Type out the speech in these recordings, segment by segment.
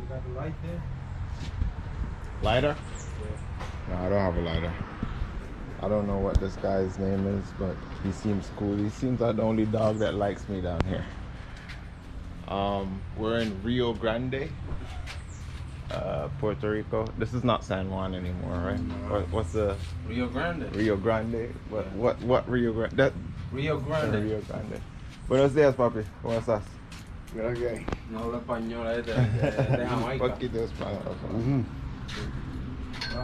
got the light there? Lighter? Yeah. No, I don't have a lighter. I don't know what this guy's name is, but he seems cool. He seems like the only dog that likes me down here. We're in Rio Grande, Puerto Rico. This is not San Juan anymore, right? What's the Rio Grande. Rio Grande? What Rio Grande? That Rio Grande. Rio Grande. Buenos días, papi. ¿Cómo estás? Okay. No habla español, de Jamaica. Poquito español.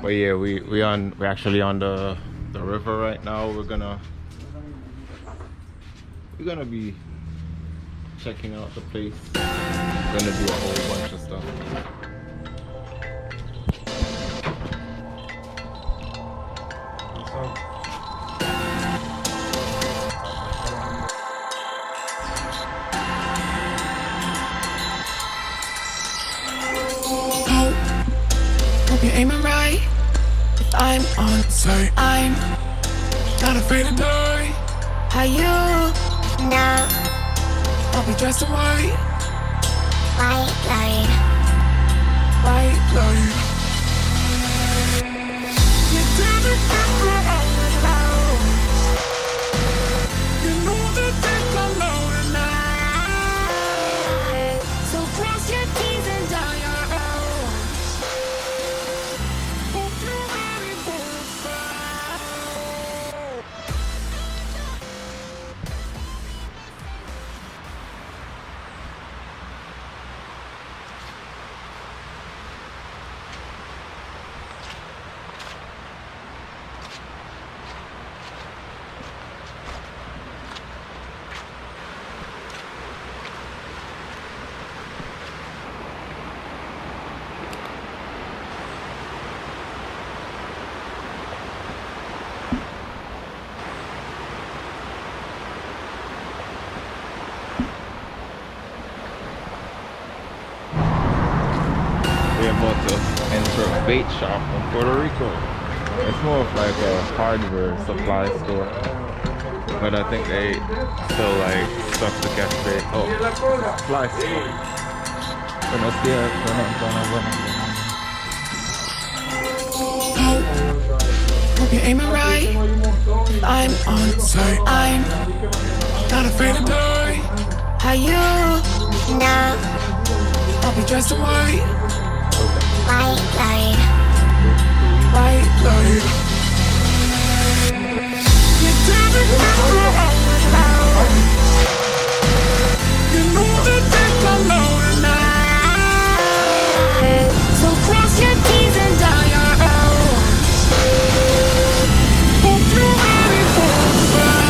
But yeah, we're actually on the river right now. We're gonna be checking out the place. We're gonna do a whole bunch of stuff. Hope you're aiming right. If I'm on site, I'm not afraid to die. How you? No. I'll be dressed in white. White light. White light. You tell me you know that things are low tonight. So cross your T's and dot your O's. Hope you're ready for a fight. We're about to enter a bait shop in Puerto Rico. It's more of like a hardware supply store, but I think they still like stuff to catch bait. Oh, fly store. Buenos días, Hope you're aiming right. I'm on site. I'm not afraid to die. How you? No. I'll be dressed in white. White light. White light. You tell me you know that things are low tonight. So cross your T's and dot your O's. Hope you're ready for a fight.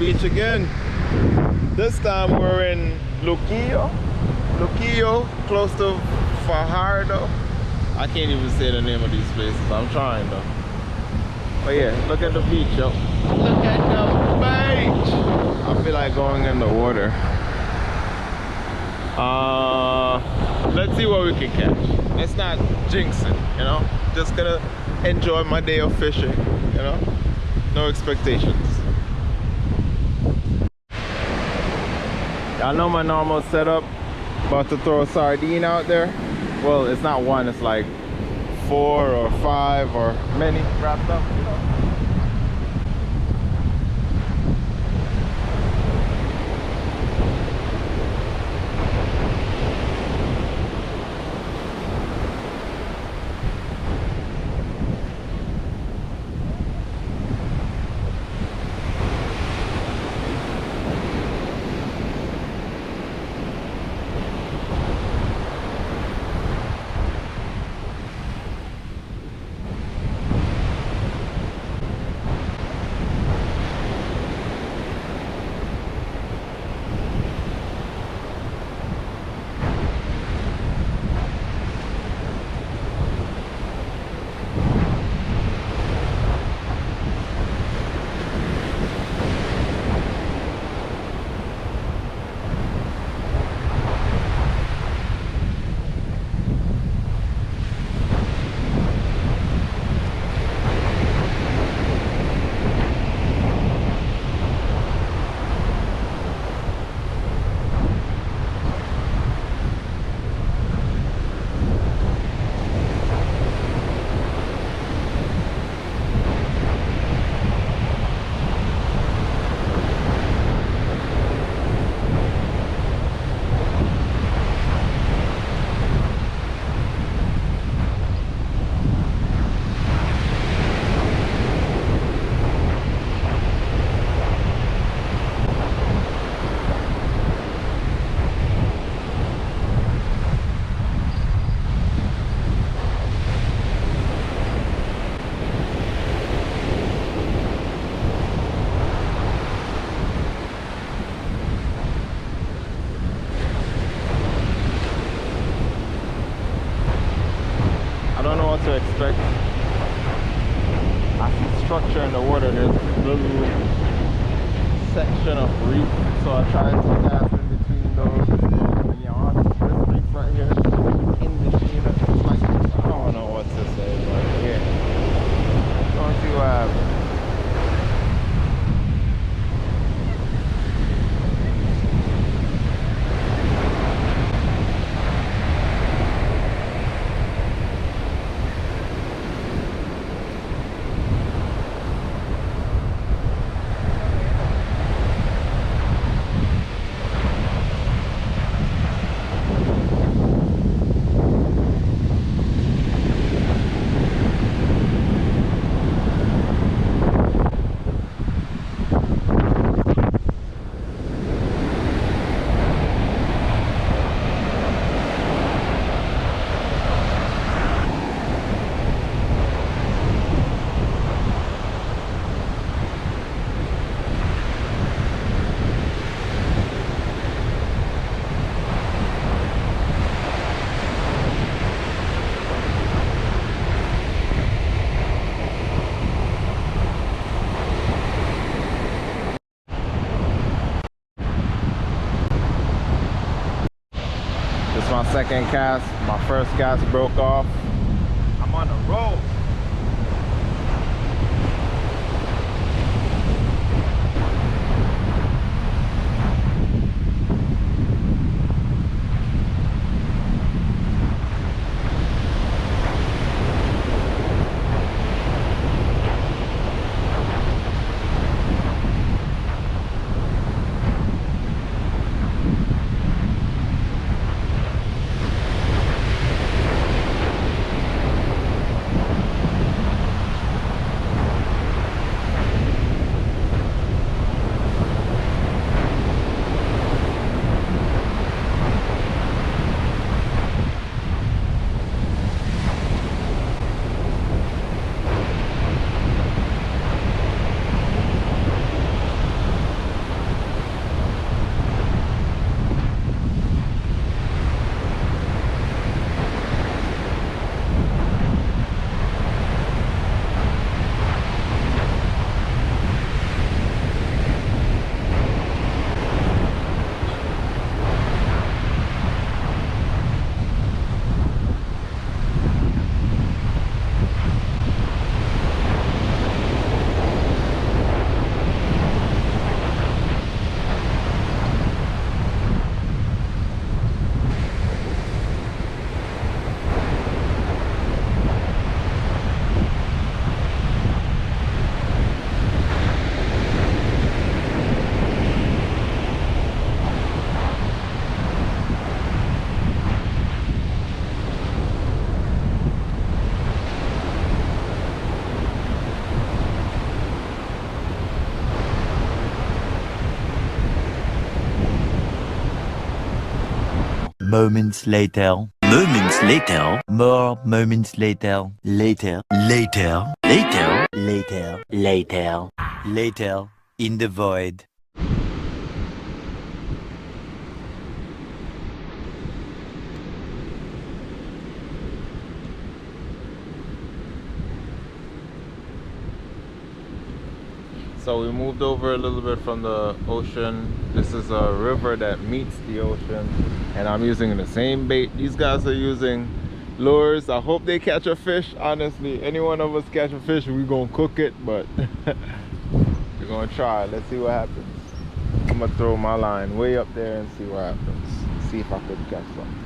beach again. This time we're in Luquillo, close to Fajardo. I can't even say the name of these places. I'm trying though. But yeah, look at the beach, yo. Look at the beach. I feel like going in the water. Let's see what we can catch. Let's not jinx it, you know. Just gonna enjoy my day of fishing, you know. No expectations. Y'all know my normal setup. About to throw a sardine out there. Well, it's not one, it's like 4 or 5 or many wrapped up, you know. To expect. I see structure in the water. There's a little section of reef, so I try to cast in between those. And you're on this reef right here, in between. It's like, I don't know what to say, but yeah. Don't see what happens. My second cast, my first cast broke off. I'm on a roll. moments later. Moments later. More moments later. Later. Later. Later. Later. Later. Later. In the void. So we moved over a little bit from the ocean. This is a river that meets the ocean, and I'm using the same bait. These guys are using lures. I hope they catch a fish. Honestly, any one of us catch a fish, we're gonna cook it, but we're gonna try. Let's see what happens. I'm gonna throw my line way up there and see what happens. See if I could catch some.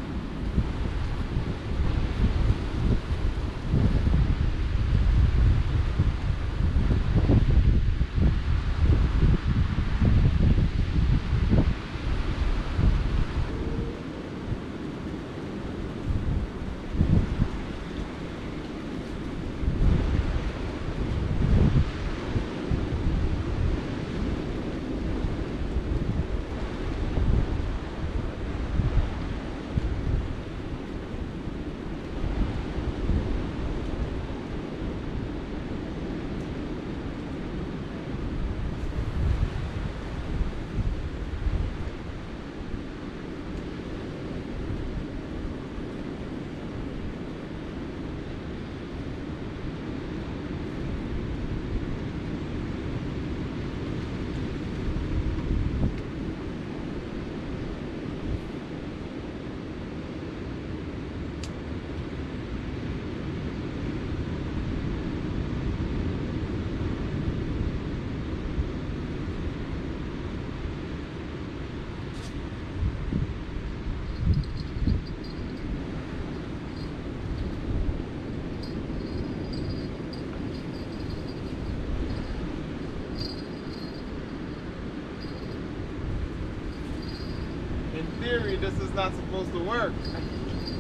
In theory, this is not supposed to work.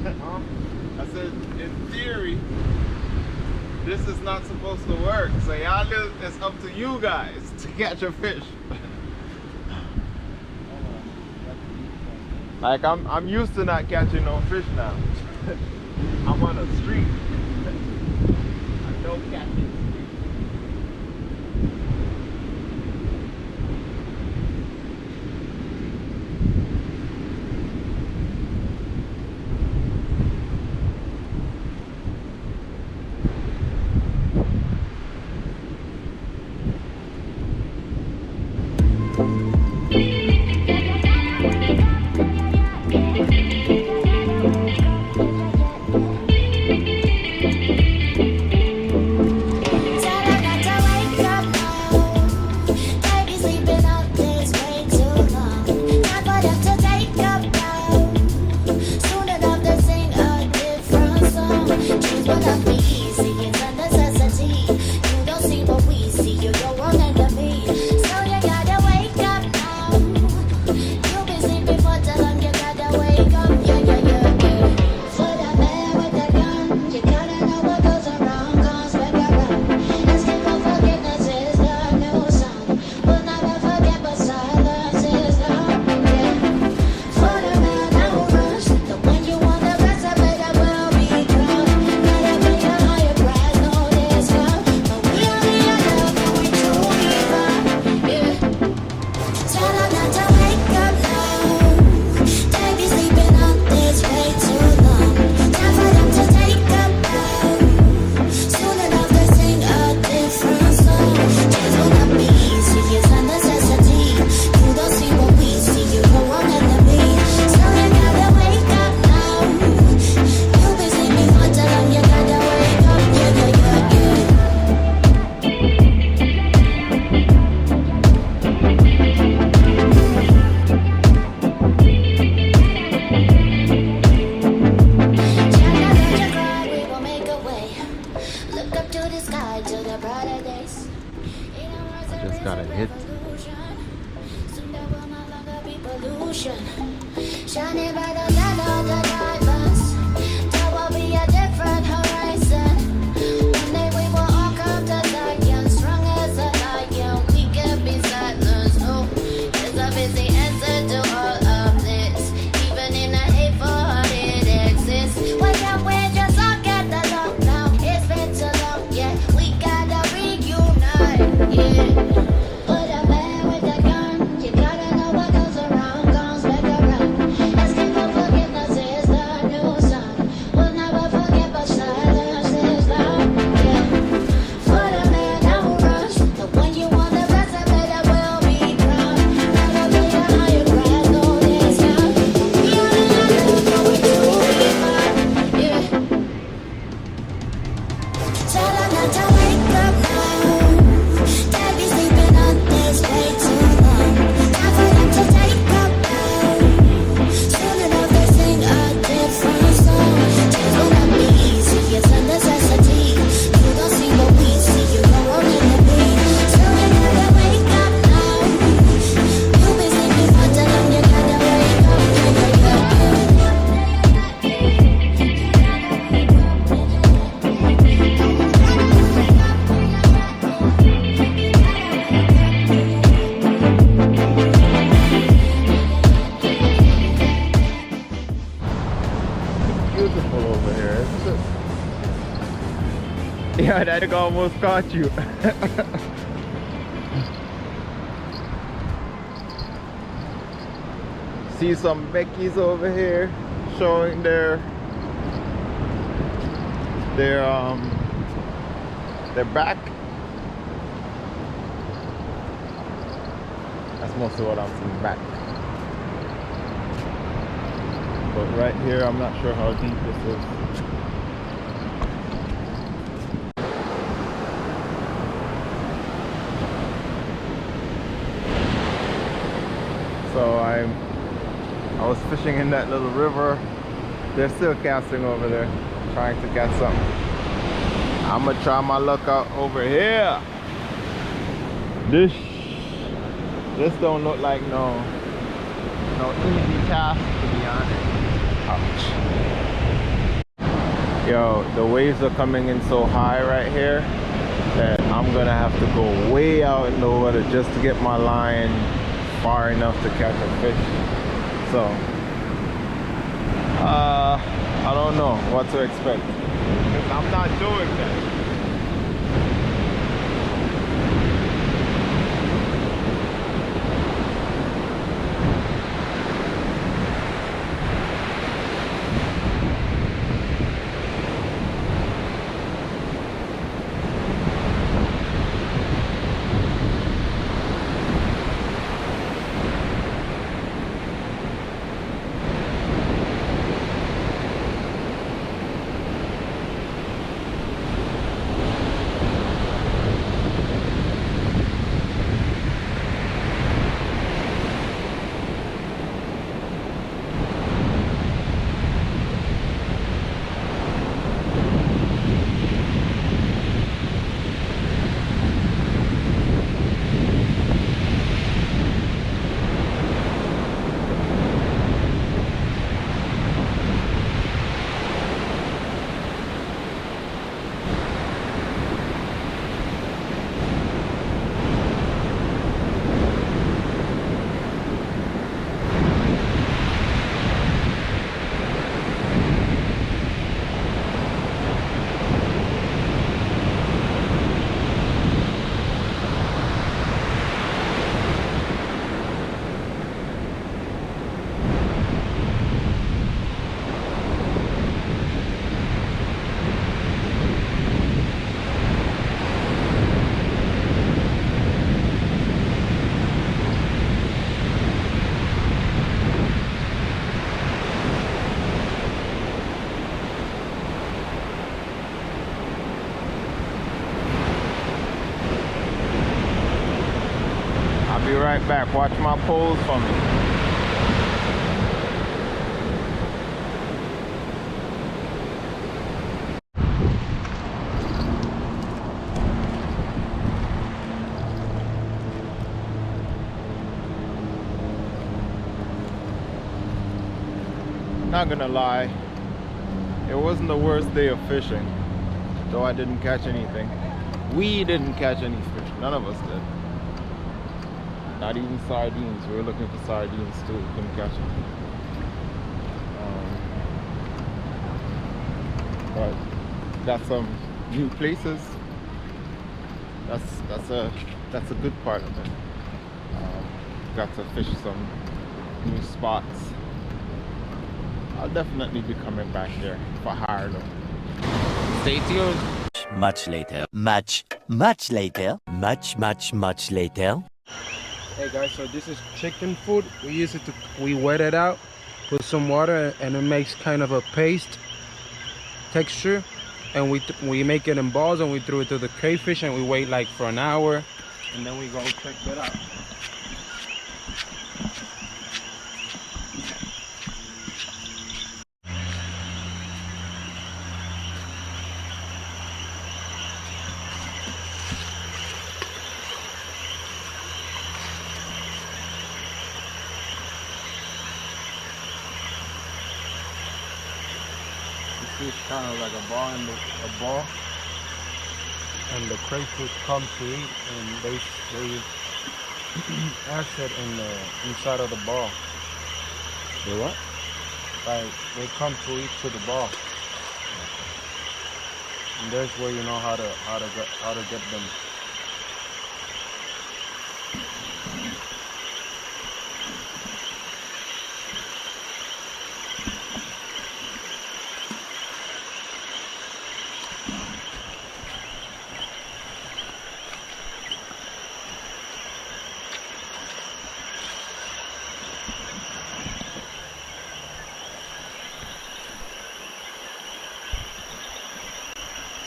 I said, in theory, this is not supposed to work. So y'all, it's up to you guys to catch a fish. Like I'm used to not catching no fish now. I'm on a street. I don't catch it. Shining by the light of the diamonds, there will be a different horizon. One day we will all come to Zion, strong as a lion. We can be silenced. No, there's a busy answer to all of this. Even in a hateful Tell her not to wake up now. They've been sleeping on this way too long. Time for them to take up now. Soon enough they sing a different song. Change will not be easy, it's a necessity. You don't see what we see, you know we're in the beat. Soon enough they wake up now. You've been sleeping for too long, you gotta wake up. Beautiful over here, isn't it? Yeah, that almost caught you. See some Beckies over here showing their back. That's mostly what I'm seeing, back. But right here, I'm not sure how deep this is. So I was fishing in that little river. They're still casting over there, trying to catch something. I'm gonna try my luck out over here. This don't look like no easy task, to be honest. Ouch. Yo, the waves are coming in so high right here that I'm gonna have to go way out in the water just to get my line far enough to catch a fish. So I don't know what to expect, because I'm not doing that. Be right back. Watch my poles for me. Not gonna lie, it wasn't the worst day of fishing, though I didn't catch anything. We didn't catch any fish. None of us did. Not even sardines. We were looking for sardines too. We couldn't catch them. But got some new places. That's a good part of it. Got to fish some new spots. I'll definitely be coming back here for Fajardo. Stay tuned. Much later. Much later. Much later. Hey guys, so this is chicken food. We wet it out, put some water, and it makes kind of a paste texture. and we make it in balls, and we threw it to the crayfish, and we wait like for an hour, and then we go check that out. It's kind of like a ball and the crayfish come to eat, and they acid in the inside of the ball. They what? Like they come to eat to the ball, and there's where you know how to get them.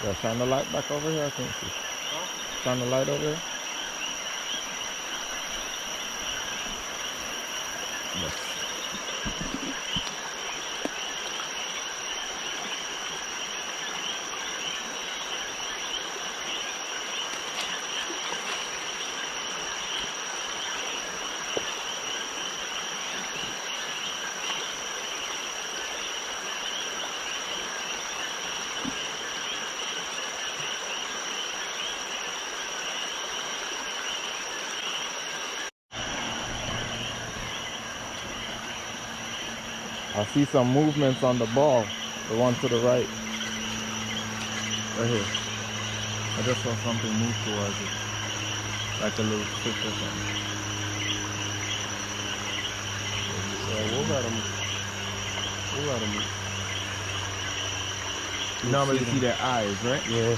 Yeah, shine the light back over here. I can't see. Shine the light over here. Yes. I see some movements on the ball, the one to the right. Right here. I just saw something move towards it. Like a little fish or something. We'll let them. You normally see their eyes, right? Yeah.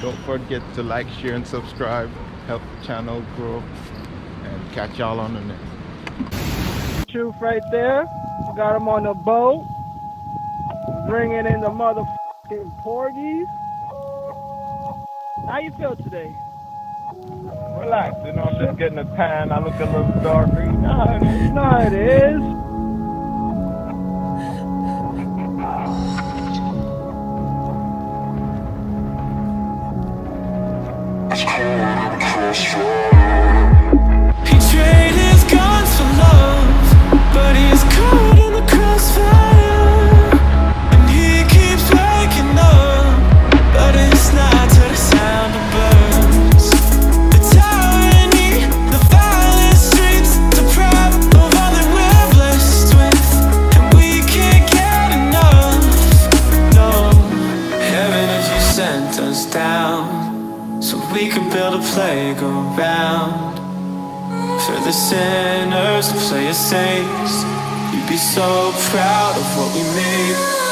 Don't forget to like, share, and subscribe. Help the channel grow. And catch y'all on the next. Truth right there. Got him on the boat. Bringing in the motherfucking porgies. How you feel today? Relax, you know, I'm just getting a tan. I look a little darker. You know how it is. You know how it is. He traded his guns for love, but he's caught in the crossfire. And he keeps waking up, but it's not to the sound of birds. The tyranny, the violent streets, deprived of all that we're blessed with, and we can't get enough. No, heaven, as you sent us down, so we could build a playground for the sinners to play as saints. You'd be so proud of what we made.